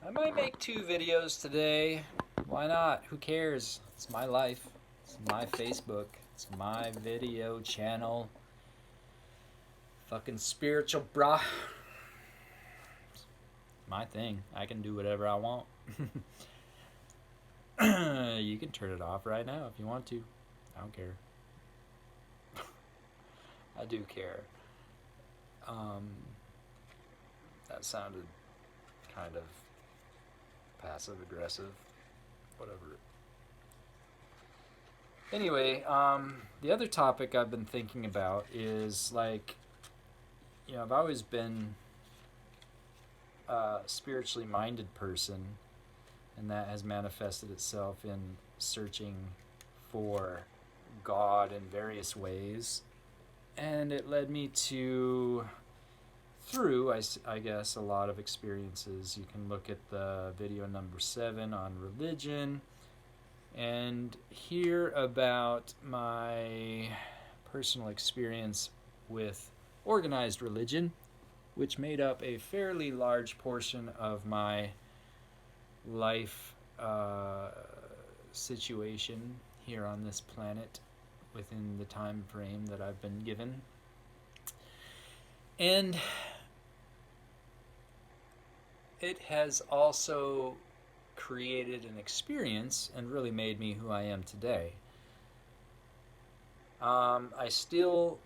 I might make 2 videos today. Why not? Who cares? It's my life. It's my Facebook. It's my video channel. Fucking spiritual brah. It's my thing. I can do whatever I want. You can turn it off right now if you want to. I don't care. I do care. Um, that sounded kind of passive aggressive. Whatever. Anyway, the other topic I've been thinking about is I've always been a spiritually minded person, and that has manifested itself in searching for God in various ways. And it led me through, I guess, a lot of experiences. You can look at the video number 7 on religion and hear about my personal experience with organized religion, which made up a fairly large portion of my life situation here on this planet within the time frame that I've been given. And it has also created an experience and really made me who I am today. I still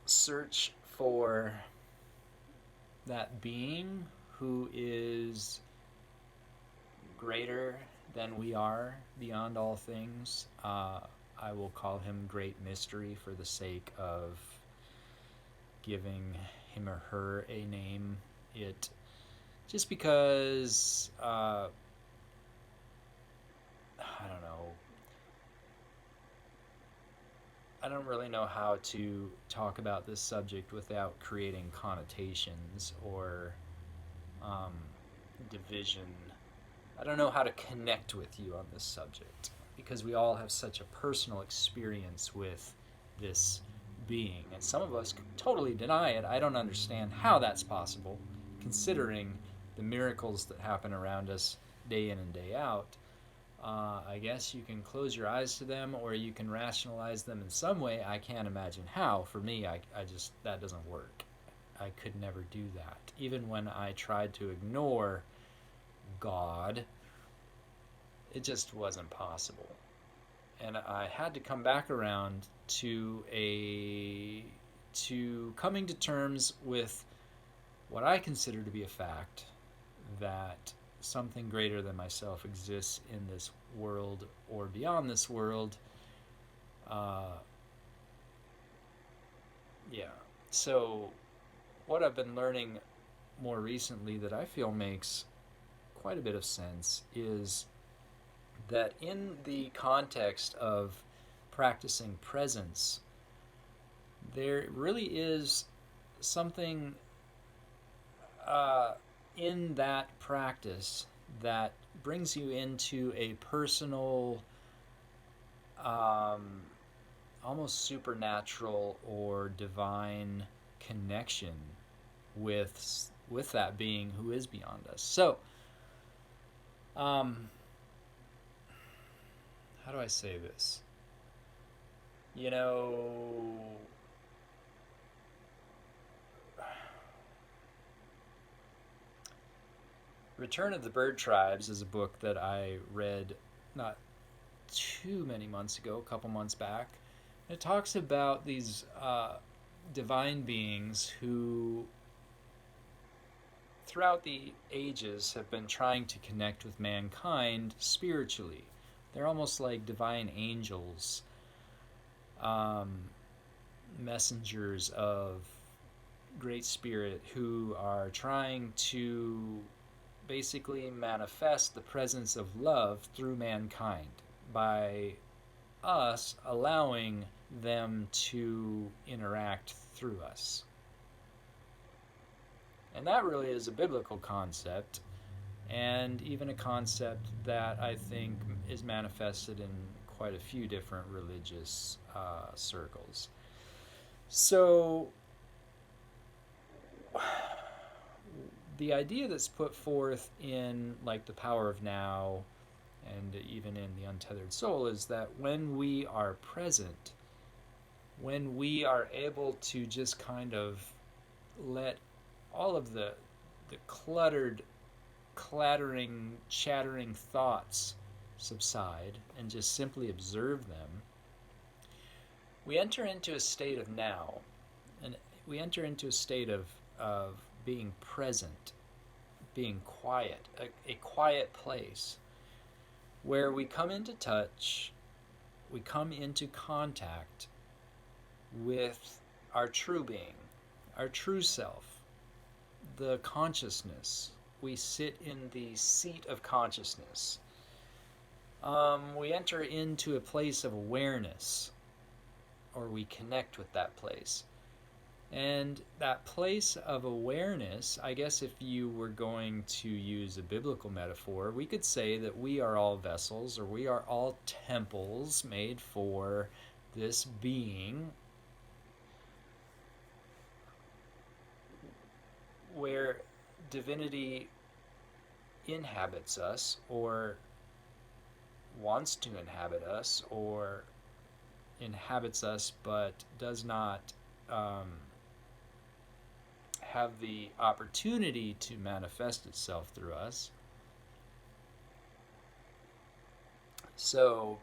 search for that being who is greater than we are, beyond all things. I will call him Great Mystery for the sake of giving him or her a name. Just because, I don't know, I don't really know how to talk about this subject without creating connotations or division. I don't know how to connect with you on this subject because we all have such a personal experience with this being, and some of us totally deny it. I don't understand how that's possible, considering the miracles that happen around us day in and day out. I guess you can close your eyes to them, or you can rationalize them in some way. I can't imagine how. For me, I just, that doesn't work. I could never do that. Even when I tried to ignore God, it just wasn't possible. And I had to come back around to coming to terms with what I consider to be a fact, that something greater than myself exists in this world or beyond this world. So what I've been learning more recently that I feel makes quite a bit of sense is that in the context of practicing presence, there really is something in that practice that brings you into a personal, almost supernatural or divine connection with that being who is beyond us. So, how do I say this? Return of the Bird Tribes is a book that I read not too many months ago, a couple months back. It talks about these divine beings who, throughout the ages, have been trying to connect with mankind spiritually. They're almost like divine angels, messengers of Great Spirit who are trying to basically manifest the presence of love through mankind by us allowing them to interact through us. And that really is a biblical concept, and even a concept that I think is manifested in quite a few different religious circles. So the idea that's put forth in like the Power of Now and even in the Untethered Soul is that when we are present, when we are able to just kind of let all of the cluttered, clattering, chattering thoughts subside and just simply observe them, we enter into a state of now, and we enter into a state of being present, being quiet, a quiet place where we come into touch, we come into contact with our true being, our true self, the consciousness. We sit in the seat of consciousness. We enter into a place of awareness, or we connect with that place. And that place of awareness, I guess if you were going to use a biblical metaphor, we could say that we are all vessels, or we are all temples made for this being where divinity inhabits us, or wants to inhabit us, or inhabits us but does not have the opportunity to manifest itself through us. So,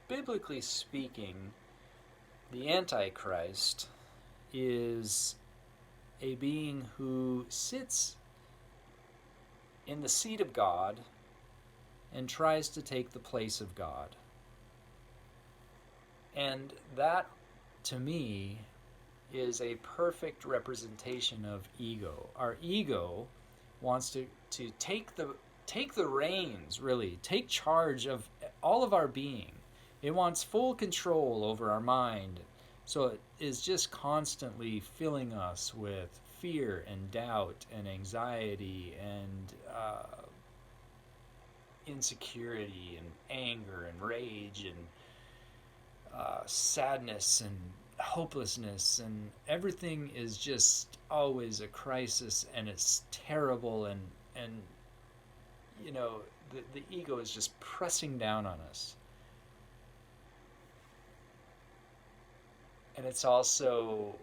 biblically speaking, the Antichrist is a being who sits in the seat of God and tries to take the place of God. And that, to me, is a perfect representation of ego. Our ego wants to take the reins, really, take charge of all of our being. It wants full control over our mind. So it is just constantly filling us with fear and doubt and anxiety and insecurity and anger and rage and sadness and hopelessness, and everything is just always a crisis, and it's terrible, and you know, the ego is just pressing down on us. And it's also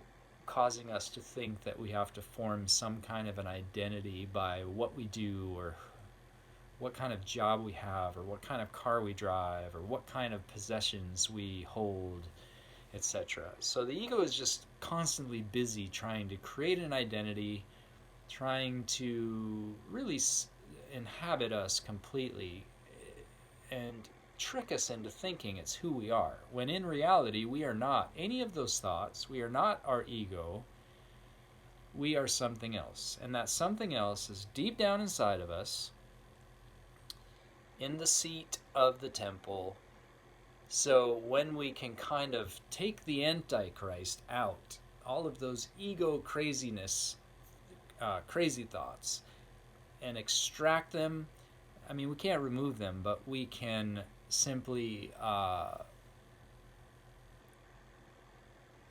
causing us to think that we have to form some kind of an identity by what we do, or what kind of job we have, or what kind of car we drive, or what kind of possessions we hold, etc. So the ego is just constantly busy trying to create an identity, trying to really inhabit us completely and trick us into thinking it's who we are, when in reality we are not any of those thoughts. We are not our ego. We are something else, and that something else is deep down inside of us, in the seat of the temple. So when we can kind of take the Antichrist out, all of those ego craziness, crazy thoughts, and extract them, I mean, we can't remove them, but we can simply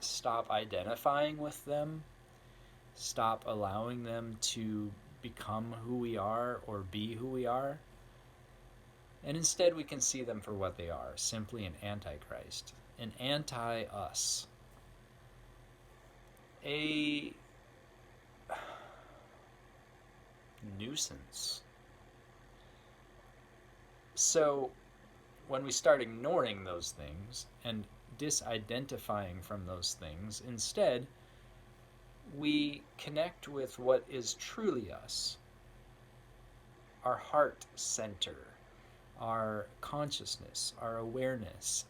stop identifying with them, stop allowing them to become who we are or be who we are. And instead we can see them for what they are, simply an antichrist, an anti-us, a nuisance. So when we start ignoring those things and disidentifying from those things, instead we connect with what is truly us, our heart center, our consciousness, our awareness.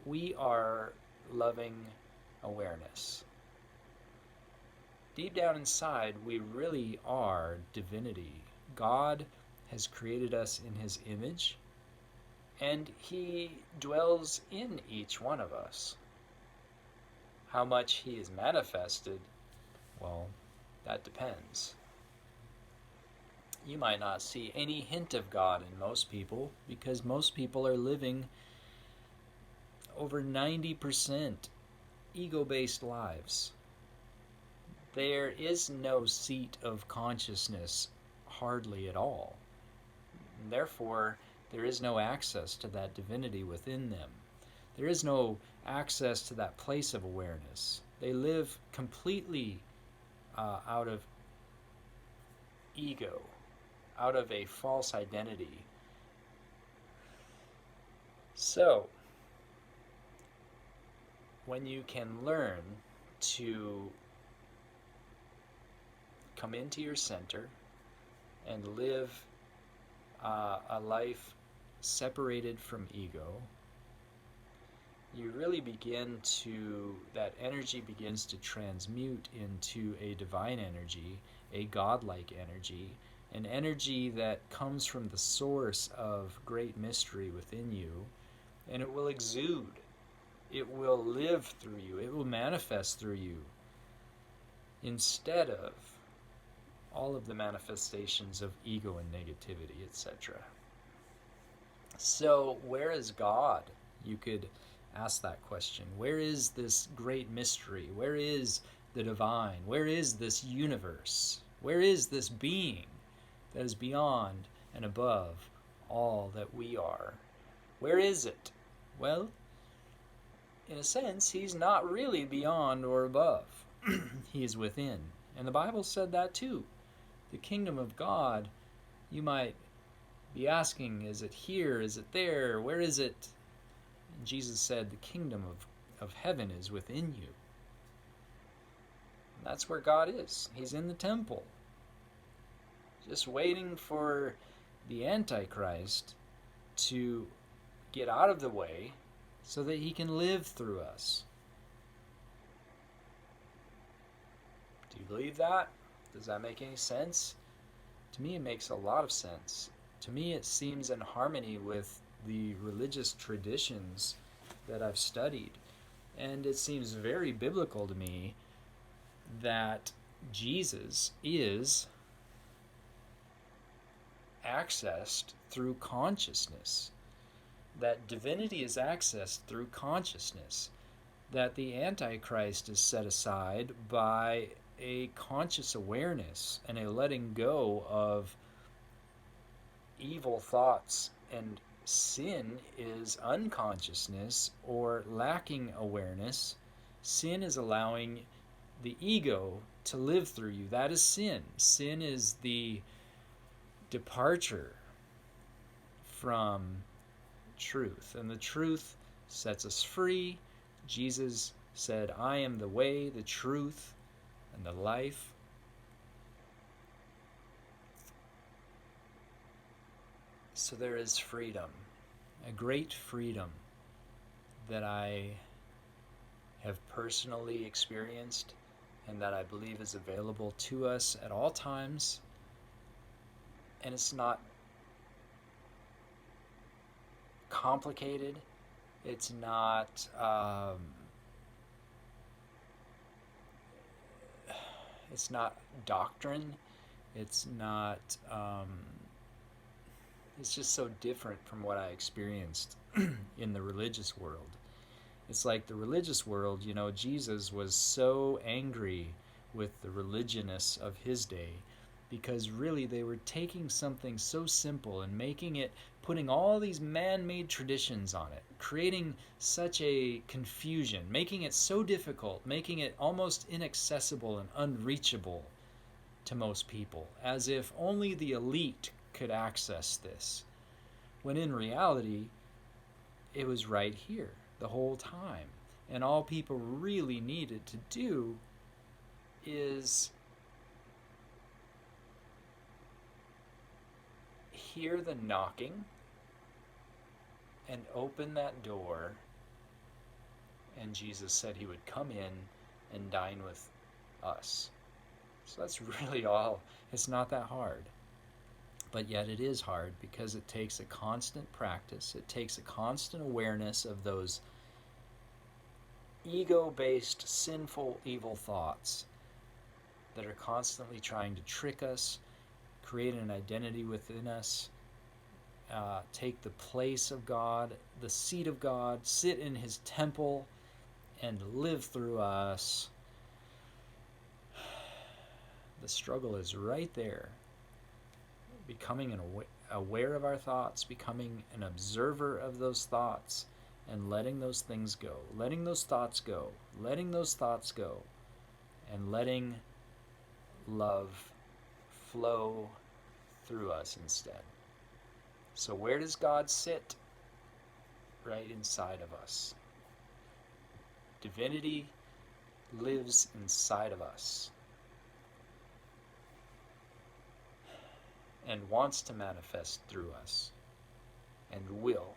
We are loving awareness. Deep down inside, we really are divinity. God has created us in His image, and He dwells in each one of us. How much He is manifested, well, that depends. You might not see any hint of God in most people, because most people are living over 90% ego-based lives. there is no seat of consciousness hardly at all. And therefore, there is no access to that divinity within them. There is no access to that place of awareness. They live completely out of ego, out of a false identity. So, when you can learn to come into your center and live a life separated from ego, you really begin to, that energy begins to transmute into a divine energy, a godlike energy, an energy that comes from the source of great mystery within you, and it will exude. It will live through you. It will manifest through you, instead of all of the manifestations of ego and negativity, etc. So, where is God? You could ask that question. Where is this great mystery? Where is the divine? Where is this universe? Where is this being that is beyond and above all that we are? Where is it? Well, in a sense, he's not really beyond or above. He is within. And the Bible said that too. The kingdom of God, you might be asking, is it here? Is it there? Where is it? And Jesus said, the kingdom of heaven is within you. And that's where God is. He's in the temple, just waiting for the Antichrist to get out of the way so that he can live through us. Do you believe that? Does that make any sense? To me, it makes a lot of sense. To me, it seems in harmony with the religious traditions that I've studied. And it seems very biblical to me that Jesus is accessed through consciousness, that divinity is accessed through consciousness, that the Antichrist is set aside by a conscious awareness and a letting go of evil thoughts, and sin is unconsciousness or lacking awareness. Sin is allowing the ego to live through you. That is sin. Sin is the departure from truth, and the truth sets us free. Jesus said, I am the way, the truth, and the life. So there is freedom, a great freedom that I have personally experienced and that I believe is available to us at all times. And it's not complicated. It's not doctrine. It's not it's just so different from what I experienced in the religious world. It's like the religious world, you know, Jesus was so angry with the religionists of his day because really they were taking something so simple and making it, putting all these man-made traditions on it, creating such a confusion, making it so difficult, making it almost inaccessible and unreachable to most people, as if only the elite could access this, when in reality it was right here the whole time, and all people really needed to do is hear the knocking and open that door, and Jesus said he would come in and dine with us. So that's really all. It's not that hard. But yet it is hard because it takes a constant practice. It takes a constant awareness of those ego-based, sinful, evil thoughts that are constantly trying to trick us, create an identity within us, take the place of God, the seat of God, sit in his temple, and live through us. The struggle is right there. Becoming aware of our thoughts, becoming an observer of those thoughts, and letting those things go, letting those thoughts go, letting those thoughts go, and letting love flow through us instead. So where does God sit? Right inside of us. Divinity lives inside of us and wants to manifest through us and will.